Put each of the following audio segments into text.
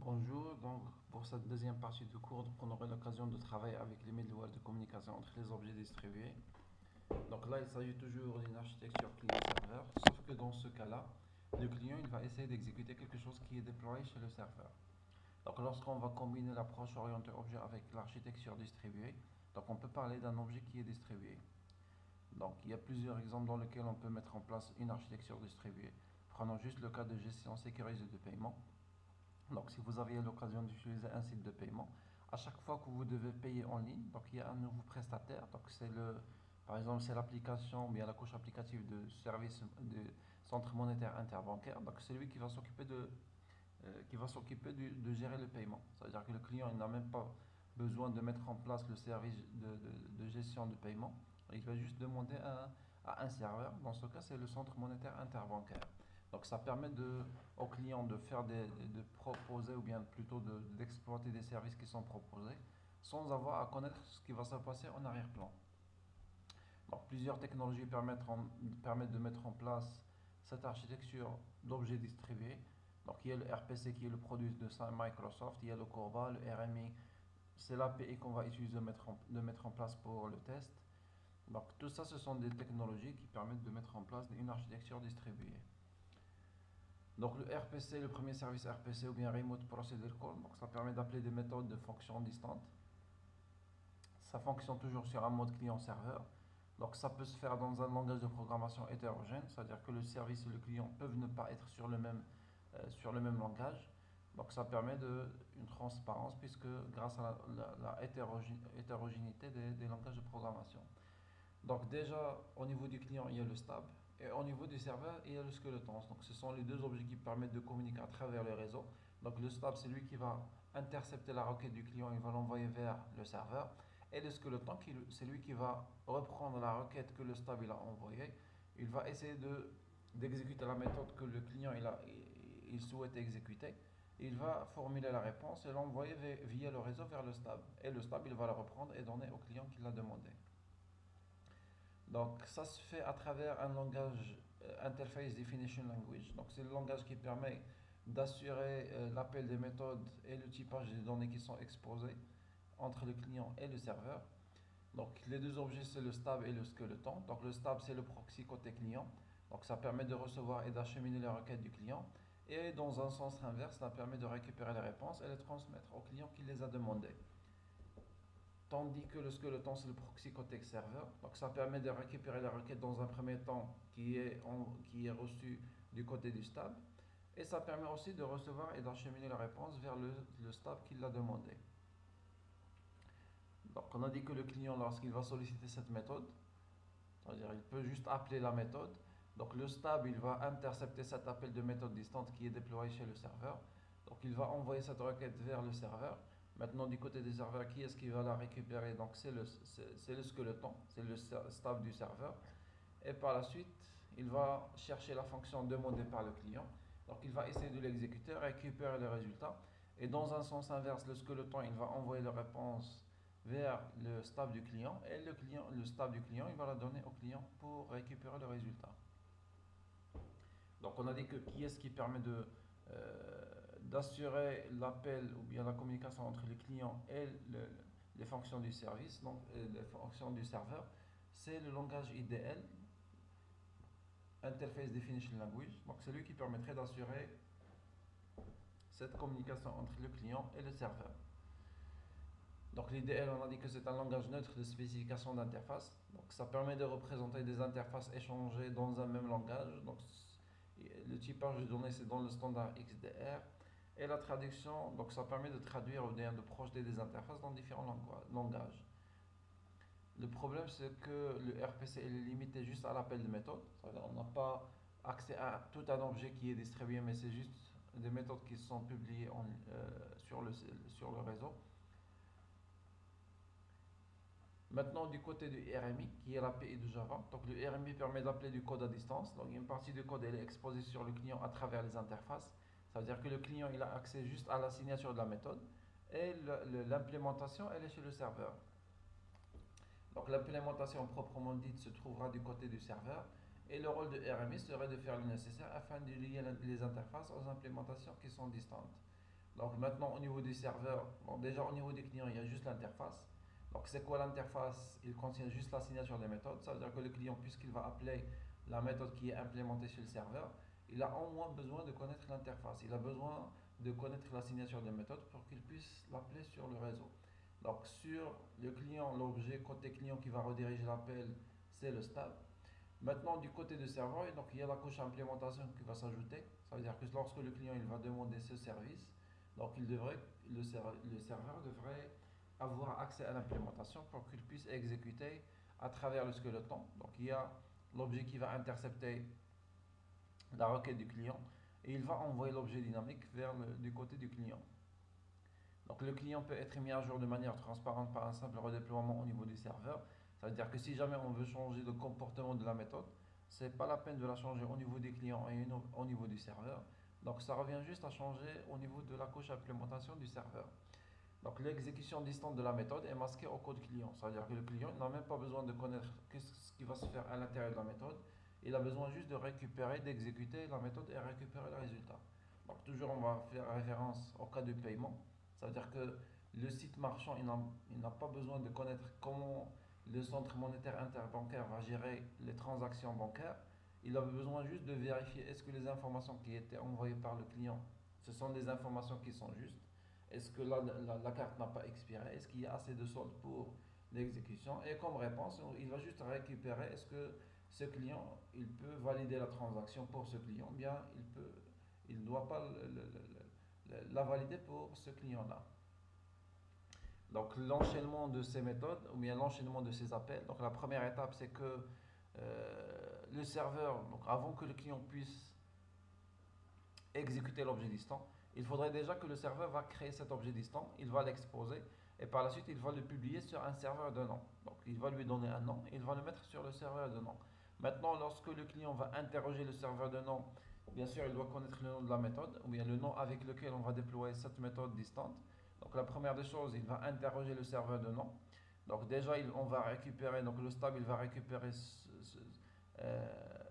Bonjour, donc pour cette deuxième partie du cours, on aura l'occasion de travailler avec les middleware de communication entre les objets distribués. Donc là, il s'agit toujours d'une architecture client-serveur, sauf que dans ce cas-là, le client il va essayer d'exécuter quelque chose qui est déployé chez le serveur. Donc lorsqu'on va combiner l'approche orientée objet avec l'architecture distribuée, donc on peut parler d'un objet qui est distribué. Donc il y a plusieurs exemples dans lesquels on peut mettre en place une architecture distribuée. Prenons juste le cas de gestion sécurisée de paiement. Donc, si vous aviez l'occasion d'utiliser un site de paiement, à chaque fois que vous devez payer en ligne, donc il y a un nouveau prestataire. Donc, par exemple, c'est l'application ou bien la couche applicative de service de centre monétaire interbancaire. Donc, c'est lui qui va s'occuper de gérer le paiement. C'est-à-dire que le client il n'a même pas besoin de mettre en place le service de gestion de paiement. Il va juste demander à un serveur. Dans ce cas, c'est le centre monétaire interbancaire. Donc ça permet aux clients de de proposer ou bien plutôt d'exploiter des services qui sont proposés sans avoir à connaître ce qui va se passer en arrière-plan. Donc plusieurs technologies permettent de mettre en place cette architecture d'objets distribués. Donc il y a le RPC qui est le produit de Microsoft, il y a le Corba, le RMI, c'est l'API qu'on va utiliser de mettre en place pour le test. Donc tout ça, ce sont des technologies qui permettent de mettre en place une architecture distribuée. Donc le RPC, le premier service RPC ou bien Remote Procedure Call, donc ça permet d'appeler des méthodes de fonction distantes. Ça fonctionne toujours sur un mode client-serveur. Donc ça peut se faire dans un langage de programmation hétérogène, c'est-à-dire que le service et le client peuvent ne pas être sur le même langage. Donc ça permet une transparence puisque grâce à la hétérogénéité des langages de programmation. Donc déjà, au niveau du client, il y a le stab. Et au niveau du serveur, il y a le skeleton. Donc ce sont les deux objets qui permettent de communiquer à travers le réseau. Donc le stab, c'est lui qui va intercepter la requête du client, il va l'envoyer vers le serveur. Et le skeleton, c'est lui qui va reprendre la requête que le stab il a envoyée. Il va essayer d'exécuter la méthode que le client il souhaite exécuter. Il va formuler la réponse et l'envoyer via le réseau vers le stab. Et le stab, il va la reprendre et donner au client qui l'a demandé. Donc ça se fait à travers un langage Interface Definition Language. Donc c'est le langage qui permet d'assurer l'appel des méthodes et le typage des données qui sont exposées entre le client et le serveur. Donc les deux objets c'est le stub et le skeleton. Donc le stub c'est le proxy côté client. Donc ça permet de recevoir et d'acheminer les requêtes du client. Et dans un sens inverse, ça permet de récupérer les réponses et les transmettre au client qui les a demandées. Tandis que le skeleton, c'est le proxy côté serveur. Donc ça permet de récupérer la requête dans un premier temps qui est reçue du côté du stub. Et ça permet aussi de recevoir et d'acheminer la réponse vers le stub qui l'a demandé. Donc on a dit que le client, lorsqu'il va solliciter cette méthode, c'est-à-dire il peut juste appeler la méthode. Donc le stub, il va intercepter cet appel de méthode distante qui est déployé chez le serveur. Donc il va envoyer cette requête vers le serveur. Maintenant, du côté des serveurs, qui est-ce qui va la récupérer? Donc c'est le skeleton, c'est le stub du serveur. Et par la suite, il va chercher la fonction demandée par le client. Donc il va essayer de l'exécuter, récupérer le résultat. Et dans un sens inverse, le skeleton, il va envoyer la réponse vers le stub du client. Et le stub du client, il va la donner au client pour récupérer le résultat. Donc on a dit que qui est-ce qui permet d'assurer l'appel ou bien la communication entre le client et les fonctions du service, donc les fonctions du serveur, c'est le langage IDL, Interface Definition Language. Donc c'est lui qui permettrait d'assurer cette communication entre le client et le serveur. Donc l'IDL, on a dit que c'est un langage neutre de spécification d'interface. Donc ça permet de représenter des interfaces échangées dans un même langage. Donc le typage de données, c'est dans le standard XDR. Et la traduction, donc ça permet de traduire ou bien de projeter des interfaces dans différents langages. Le problème, c'est que le RPC est limité juste à l'appel de méthode. On n'a pas accès à tout un objet qui est distribué, mais c'est juste des méthodes qui sont publiées sur le réseau. Maintenant, du côté du RMI, qui est l'API de Java, donc le RMI permet d'appeler du code à distance. Donc, une partie du code elle est exposée sur le client à travers les interfaces. Ça veut dire que le client il a accès juste à la signature de la méthode et l'implémentation elle est chez le serveur. Donc, l'implémentation proprement dite se trouvera du côté du serveur et le rôle de RMI serait de faire le nécessaire afin de lier les interfaces aux implémentations qui sont distantes. Donc maintenant au niveau du serveur, bon, déjà au niveau des clients, il y a juste l'interface. Donc c'est quoi l'interface? Il contient juste la signature des méthodes. Ça veut dire que le client, puisqu'il va appeler la méthode qui est implémentée sur le serveur, il a au moins besoin de connaître l'interface. Il a besoin de connaître la signature des méthodes pour qu'il puisse l'appeler sur le réseau. Donc sur le client, l'objet côté client qui va rediriger l'appel, c'est le stub. Maintenant, du côté du serveur, donc, il y a la couche implémentation qui va s'ajouter. Ça veut dire que lorsque le client il va demander ce service, donc le serveur devrait avoir accès à l'implémentation pour qu'il puisse exécuter à travers le skeleton. Donc il y a l'objet qui va intercepter la requête du client et il va envoyer l'objet dynamique du côté du client. Donc le client peut être mis à jour de manière transparente par un simple redéploiement au niveau du serveur. Ça veut dire que si jamais on veut changer le comportement de la méthode, c'est pas la peine de la changer au niveau des clients et au niveau du serveur. Donc ça revient juste à changer au niveau de la couche implémentation du serveur. Donc l'exécution distante de la méthode est masquée au code client. Ça veut dire que le client n'a même pas besoin de connaître ce qui va se faire à l'intérieur de la méthode. Il a besoin juste de récupérer, d'exécuter la méthode et récupérer le résultat. Donc toujours on va faire référence au cas de paiement. Ça veut dire que le site marchand, il n'a pas besoin de connaître comment le centre monétaire interbancaire va gérer les transactions bancaires. Il a besoin juste de vérifier est-ce que les informations qui étaient envoyées par le client, ce sont des informations qui sont justes. Est-ce que la carte n'a pas expiré? Est-ce qu'il y a assez de solde pour l'exécution? Et comme réponse, il va juste récupérer est-ce que ce client, il peut valider la transaction pour ce client, bien il ne doit pas la valider pour ce client-là. Donc l'enchaînement de ces méthodes, ou bien l'enchaînement de ces appels, donc la première étape c'est que le serveur, donc avant que le client puisse exécuter l'objet distant, il faudrait déjà que le serveur va créer cet objet distant, il va l'exposer et par la suite il va le publier sur un serveur de nom. Donc il va lui donner un nom et il va le mettre sur le serveur de nom. Maintenant, lorsque le client va interroger le serveur de nom, bien sûr il doit connaître le nom de la méthode ou bien le nom avec lequel on va déployer cette méthode distante. Donc la première des choses, il va interroger le serveur de nom. Donc déjà on va récupérer, donc le stable il va récupérer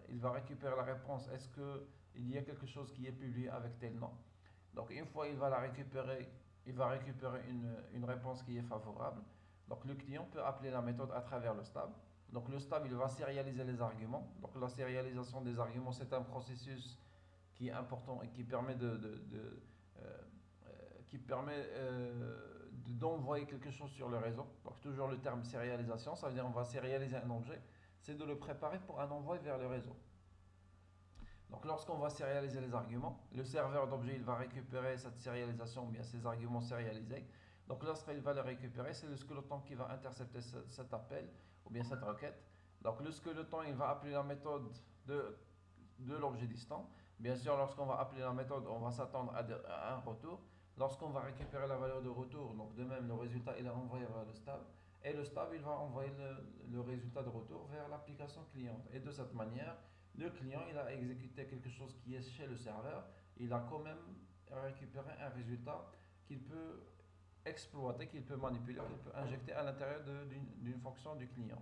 il va récupérer la réponse. Est-ce que il y a quelque chose qui est publié avec tel nom? Donc une fois il va la récupérer, il va récupérer une réponse qui est favorable. Donc le client peut appeler la méthode à travers le stable. Donc le stable il va sérialiser les arguments. Donc la sérialisation des arguments c'est un processus qui est important et qui permet d'envoyer quelque chose sur le réseau. Donc toujours le terme sérialisation, ça veut dire on va sérialiser un objet, c'est de le préparer pour un envoi vers le réseau. Donc lorsqu'on va sérialiser les arguments, le serveur d'objet il va récupérer cette sérialisation ou bien ces arguments sérialisés. Donc lorsqu'il va les récupérer, c'est le skeleton qui va intercepter cet appel ou bien cette requête. Donc le skeleton il va appeler la méthode de l'objet distant. Bien sûr, lorsqu'on va appeler la méthode, on va s'attendre à un retour. Lorsqu'on va récupérer la valeur de retour, donc de même le résultat il est envoyé vers le stable. Et le stable il va envoyer le résultat de retour vers l'application cliente. Et de cette manière, le client, il a exécuté quelque chose qui est chez le serveur. Il a quand même récupéré un résultat qu'il peut exploiter, qu'il peut manipuler, qu'il peut injecter à l'intérieur d'une fonction du client.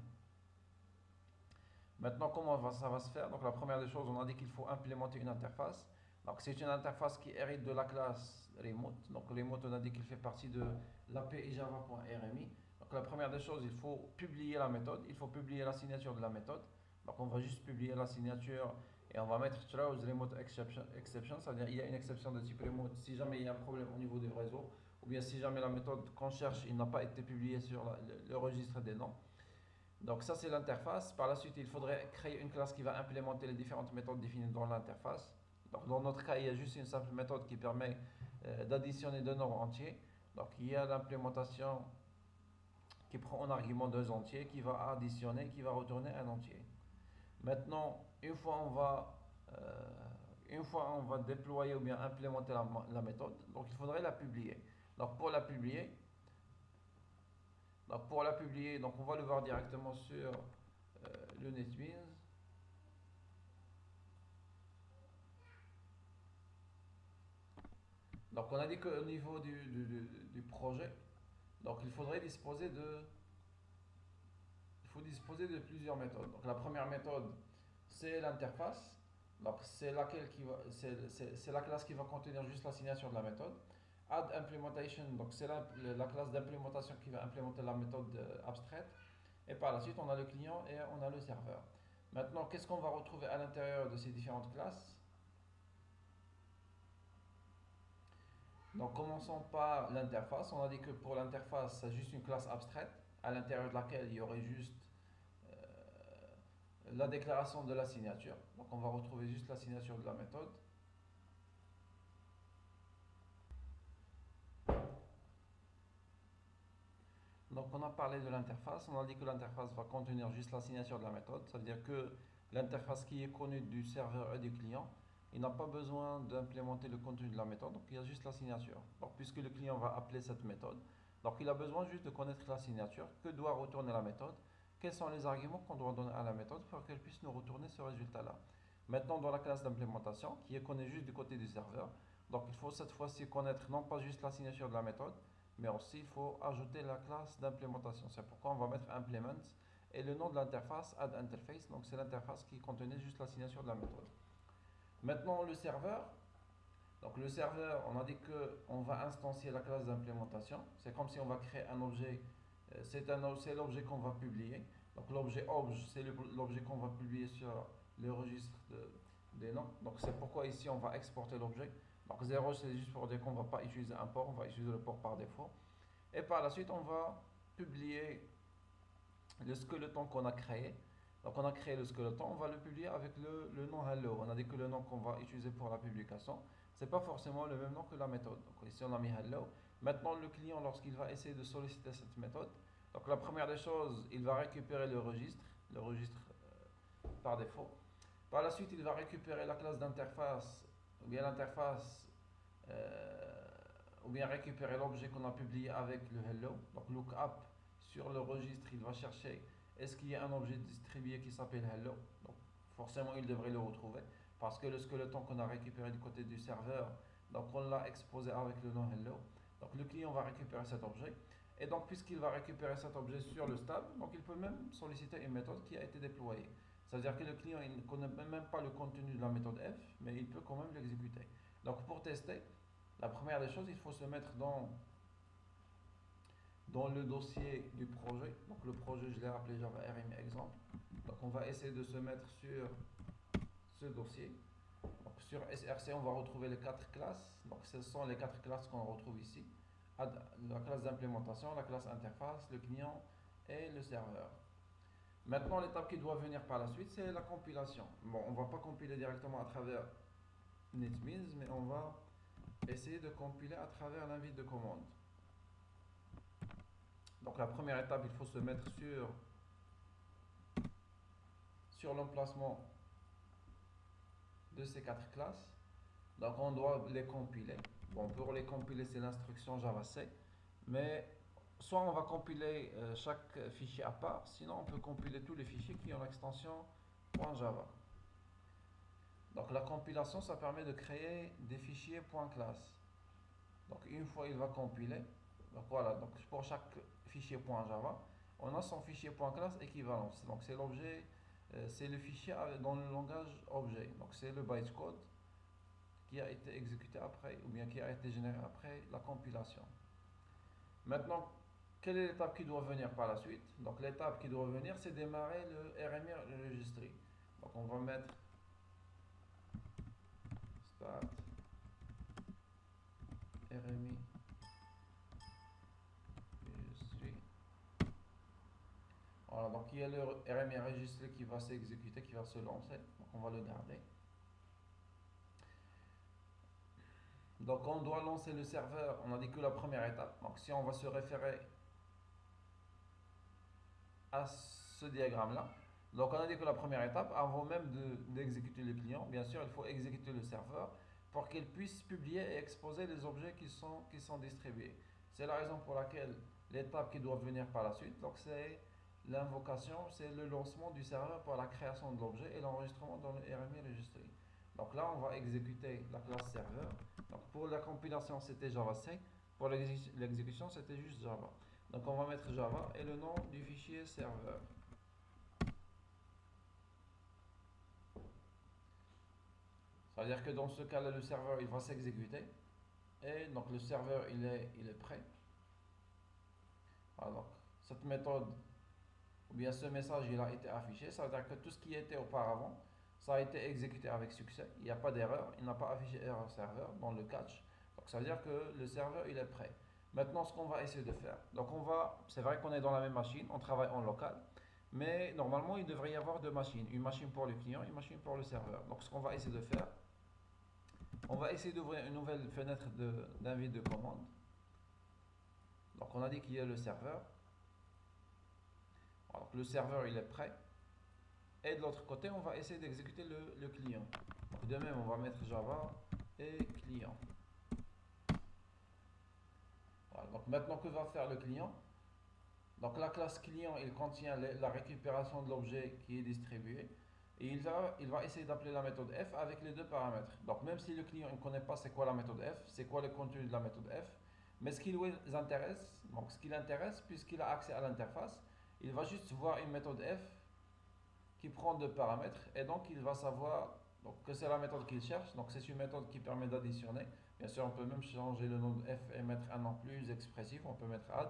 Maintenant, comment ça va se faire? Donc, la première des choses, on a dit qu'il faut implémenter une interface. Donc, c'est une interface qui hérite de la classe remote. Donc, remote, on a dit qu'il fait partie de l'API java.rmi. Donc, la première des choses, il faut publier la méthode. Il faut publier la signature de la méthode. Donc, on va juste publier la signature et on va mettre throws remote exception. Ça veut dire qu'il y a une exception de type remote si jamais il y a un problème au niveau du réseau ou bien si jamais la méthode qu'on cherche il n'a pas été publiée sur le registre des noms. Donc ça c'est l'interface. Par la suite, il faudrait créer une classe qui va implémenter les différentes méthodes définies dans l'interface. Donc dans notre cas, il y a juste une simple méthode qui permet d'additionner deux nombres entiers. Donc il y a l'implémentation qui prend en argument deux entiers, qui va additionner, qui va retourner un entier. Maintenant, une fois on va déployer ou bien implémenter la méthode, donc il faudrait la publier. Donc pour la publier, donc on va le voir directement sur le NetBeans. Donc on a dit qu'au niveau du projet, donc il faut disposer de plusieurs méthodes. Donc la première méthode, c'est l'interface. Donc c'est la classe qui va contenir juste la signature de la méthode. Add implementation, donc c'est la classe d'implémentation qui va implémenter la méthode abstraite. Et par la suite, on a le client et on a le serveur. Maintenant, qu'est-ce qu'on va retrouver à l'intérieur de ces différentes classes? Donc, commençons par l'interface. On a dit que pour l'interface, c'est juste une classe abstraite à l'intérieur de laquelle il y aurait juste la déclaration de la signature. Donc, on va retrouver juste la signature de la méthode. Donc, on a parlé de l'interface. On a dit que l'interface va contenir juste la signature de la méthode. Ça veut dire que l'interface qui est connue du serveur et du client, il n'a pas besoin d'implémenter le contenu de la méthode. Donc, il y a juste la signature. Donc, puisque le client va appeler cette méthode, donc il a besoin juste de connaître la signature, que doit retourner la méthode, quels sont les arguments qu'on doit donner à la méthode pour qu'elle puisse nous retourner ce résultat-là. Maintenant, dans la classe d'implémentation, qui est connue juste du côté du serveur, donc il faut cette fois-ci connaître non pas juste la signature de la méthode, mais aussi il faut ajouter la classe d'implémentation. C'est pourquoi on va mettre implement et le nom de l'interface add interface. Donc c'est l'interface qui contenait juste la signature de la méthode. Maintenant le serveur. Donc le serveur, on a dit que on va instancier la classe d'implémentation. C'est comme si on va créer un objet. C'est l'objet qu'on va publier. Donc l'objet obj, c'est l'objet qu'on va publier sur le registre des noms. Donc c'est pourquoi ici on va exporter l'objet. Donc 0 c'est juste pour dire qu'on ne va pas utiliser un port, on va utiliser le port par défaut. Et par la suite on va publier le skeleton qu'on a créé. Donc on a créé le skeleton, on va le publier avec le nom hello. On a dit que le nom qu'on va utiliser pour la publication, c'est pas forcément le même nom que la méthode. Donc ici on a mis hello. Maintenant le client, lorsqu'il va essayer de solliciter cette méthode, donc la première des choses, il va récupérer le registre par défaut. Par la suite, il va récupérer la classe d'interface, ou bien l'interface, ou bien récupérer l'objet qu'on a publié avec le hello. Donc lookup sur le registre, il va chercher est-ce qu'il y a un objet distribué qui s'appelle hello. Donc forcément, il devrait le retrouver parce que le skeleton qu'on a récupéré du côté du serveur, donc on l'a exposé avec le nom hello. Donc le client va récupérer cet objet. Et donc puisqu'il va récupérer cet objet sur le stable, donc il peut même solliciter une méthode qui a été déployée. C'est-à-dire que le client il ne connaît même pas le contenu de la méthode f, mais il peut quand même l'exécuter. Donc pour tester, la première des choses, il faut se mettre dans le dossier du projet. Donc le projet, je l'ai appelé Java RMI exemple. Donc on va essayer de se mettre sur ce dossier. Donc sur SRC, on va retrouver les 4 classes. Donc ce sont les 4 classes qu'on retrouve ici. La classe d'implémentation, la classe interface, le client et le serveur. Maintenant, l'étape qui doit venir par la suite, c'est la compilation. Bon, on ne va pas compiler directement à travers NetBeans, mais on va essayer de compiler à travers l'invite de commande. Donc la première étape, il faut se mettre sur l'emplacement de ces 4 classes. Donc on doit les compiler. Bon, pour les compiler, c'est l'instruction JavaC, mais soit on va compiler chaque fichier à part, sinon on peut compiler tous les fichiers qui ont l'extension .java. Donc la compilation, ça permet de créer des fichiers .class. Donc une fois il va compiler, donc voilà, donc pour chaque fichier .java, on a son fichier .class équivalent. Donc c'est l'objet, c'est le fichier dans le langage objet. Donc c'est le bytecode qui a été exécuté après, ou bien qui a été généré après la compilation. Maintenant, quelle est l'étape qui doit venir par la suite? Donc l'étape qui doit venir, c'est démarrer le RMI registry. Donc on va mettre start RMI registry. Voilà, donc il y a le RMI registry qui va s'exécuter, qui va se lancer. Donc on va le garder. Donc on doit lancer le serveur, on a dit que la première étape. Donc si on va se référer à ce diagramme-là, donc on a dit que la première étape, avant même d'exécuter le client, bien sûr, il faut exécuter le serveur pour qu'il puisse publier et exposer les objets qui sont distribués. C'est la raison pour laquelle l'étape qui doit venir par la suite, donc c'est l'invocation, c'est le lancement du serveur pour la création de l'objet et l'enregistrement dans le RMI registry. Donc là, on va exécuter la classe serveur. Donc pour la compilation, c'était JavaC. Pour l'exécution, c'était juste Java. Donc on va mettre Java et le nom du fichier serveur. Ça veut dire que dans ce cas-là, le serveur il va s'exécuter. et donc le serveur il est prêt. Alors, cette méthode ou bien ce message il a été affiché, ça veut dire que tout ce qui était auparavant, ça a été exécuté avec succès, il n'y a pas d'erreur, il n'a pas affiché erreur serveur dans le catch, donc ça veut dire que le serveur il est prêt. Maintenant ce qu'on va essayer de faire, donc c'est vrai qu'on est dans la même machine, on travaille en local, mais normalement il devrait y avoir deux machines, une machine pour le client, une machine pour le serveur. Donc ce qu'on va essayer de faire, on va essayer d'ouvrir une nouvelle fenêtre d'invite de commande. Donc on a dit qu'il y a le serveur. Alors le serveur il est prêt. Et de l'autre côté, on va essayer d'exécuter le client. Donc de même, on va mettre Java et client. Voilà, donc maintenant que va faire le client, donc la classe client, il contient la récupération de l'objet qui est distribué. Et il va essayer d'appeler la méthode f avec les deux paramètres. Donc même si le client ne connaît pas c'est quoi la méthode f, c'est quoi le contenu de la méthode f, mais ce qui lui intéresse, donc ce qui l'intéresse, puisqu'il a accès à l'interface, il va juste voir une méthode f qui prend deux paramètres et donc il va savoir donc, que c'est la méthode qu'il cherche. Donc c'est une méthode qui permet d'additionner. Bien sûr, on peut même changer le nom de f et mettre un nom plus expressif, on peut mettre add.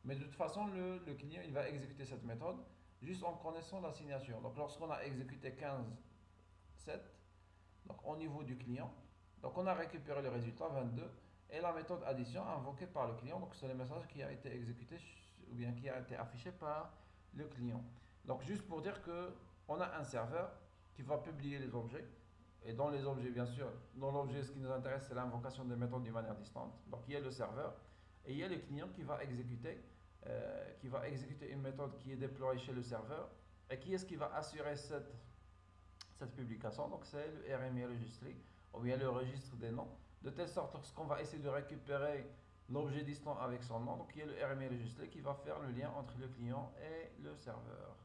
Mais de toute façon, le client il va exécuter cette méthode juste en connaissant la signature. Donc lorsqu'on a exécuté 15, 7, donc au niveau du client, donc on a récupéré le résultat 22 et la méthode addition invoquée par le client. Donc c'est le message qui a été exécuté ou bien qui a été affiché par le client. Donc juste pour dire que on a un serveur qui va publier les objets. Et dans les objets, bien sûr, dans l'objet, ce qui nous intéresse, c'est l'invocation des méthodes d'une manière distante. Donc il y a le serveur et il y a le client qui va exécuter une méthode qui est déployée chez le serveur. Et qui est-ce qui va assurer cette publication? Donc c'est le RMI registré, ou bien le registre des noms, de telle sorte lorsqu'on va essayer de récupérer l'objet distant avec son nom, donc il y a le RMI registré qui va faire le lien entre le client et le serveur.